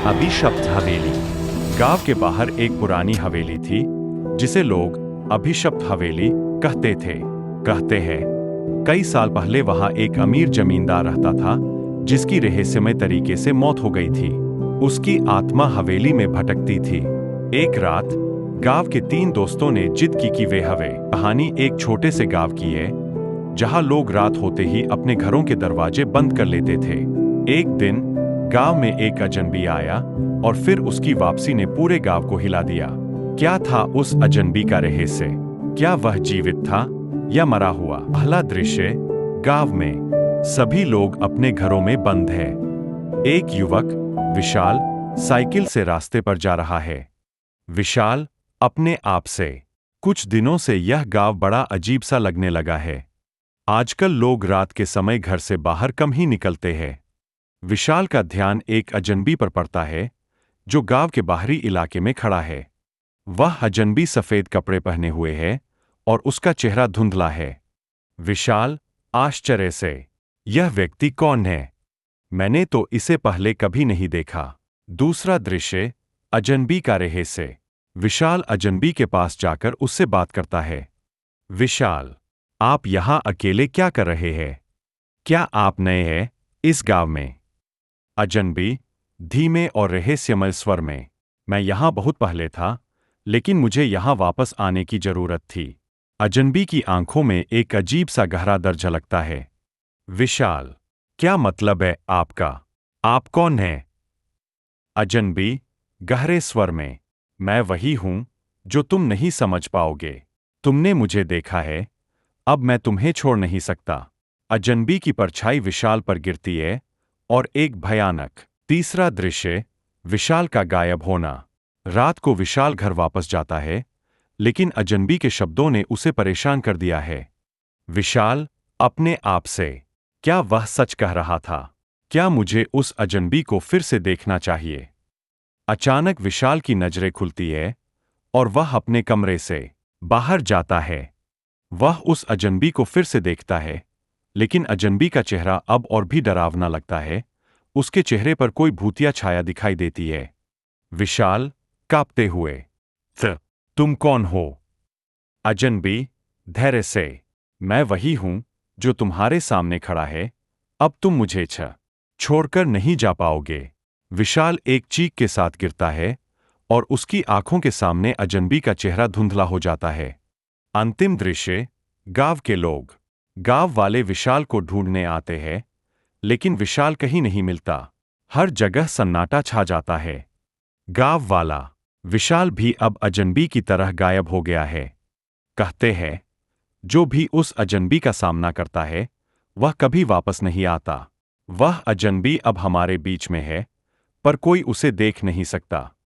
अभिशप्त हवेली। गांव के बाहर एक पुरानी हवेली थी जिसे लोग अभिशप्त हवेली कहते थे। कहते हैं कई साल पहले वहां एक अमीर जमींदार रहता था जिसकी रहस्यमय तरीके से मौत हो गई थी। उसकी आत्मा हवेली में भटकती थी। एक रात गांव के 3 दोस्तों ने जिद की कि वे हवे कहानी एक छोटे से गांव की है जहां लोग रात होते ही अपने घरों के दरवाजे बंद कर लेते थे। एक दिन गांव में एक अजनबी आया और फिर उसकी वापसी ने पूरे गांव को हिला दिया। क्या था उस अजनबी का रहस्य? क्या वह जीवित था या मरा हुआ? पहला दृश्य, गांव में सभी लोग अपने घरों में बंद है। एक युवक विशाल साइकिल से रास्ते पर जा रहा है। विशाल अपने आप से, कुछ दिनों से यह गांव बड़ा अजीब सा लगने लगा है। आजकल लोग रात के समय घर से बाहर कम ही निकलते हैं। विशाल का ध्यान एक अजनबी पर पड़ता है जो गांव के बाहरी इलाके में खड़ा है। वह अजनबी सफेद कपड़े पहने हुए है और उसका चेहरा धुंधला है। विशाल आश्चर्य से, यह व्यक्ति कौन है? मैंने तो इसे पहले कभी नहीं देखा। दूसरा दृश्य, अजनबी का रहस्य। विशाल अजनबी के पास जाकर उससे बात करता है। विशाल, आप यहां अकेले क्या कर रहे हैं? क्या आप नए हैं इस गांव में? अजनबी धीमे और रहस्यमय स्वर में, मैं यहां बहुत पहले था लेकिन मुझे यहां वापस आने की जरूरत थी। अजनबी की आंखों में एक अजीब सा गहरा दर्द झलकता है। विशाल, क्या मतलब है आपका? आप कौन हैं? अजनबी गहरे स्वर में, मैं वही हूं जो तुम नहीं समझ पाओगे। तुमने मुझे देखा है, अब मैं तुम्हें छोड़ नहीं सकता। अजनबी की परछाई विशाल पर गिरती है और एक भयानक तीसरा दृश्य, विशाल का गायब होना। रात को विशाल घर वापस जाता है लेकिन अजनबी के शब्दों ने उसे परेशान कर दिया है। विशाल अपने आप से, क्या वह सच कह रहा था? क्या मुझे उस अजनबी को फिर से देखना चाहिए? अचानक विशाल की नजरें खुलती है और वह अपने कमरे से बाहर जाता है। वह उस अजनबी को फिर से देखता है लेकिन अजनबी का चेहरा अब और भी डरावना लगता है। उसके चेहरे पर कोई भूतिया छाया दिखाई देती है। विशाल कांपते हुए, तुम कौन हो? अजनबी धैर्य से, मैं वही हूं जो तुम्हारे सामने खड़ा है। अब तुम मुझे छोड़कर नहीं जा पाओगे। विशाल एक चीख के साथ गिरता है और उसकी आंखों के सामने अजनबी का चेहरा धुंधला हो जाता है। अंतिम दृश्य, गांव के लोग। गांव वाले विशाल को ढूंढने आते हैं लेकिन विशाल कहीं नहीं मिलता। हर जगह सन्नाटा छा जाता है। गांव वाला विशाल भी अब अजनबी की तरह गायब हो गया है। कहते हैं जो भी उस अजनबी का सामना करता है वह कभी वापस नहीं आता। वह अजनबी अब हमारे बीच में है पर कोई उसे देख नहीं सकता।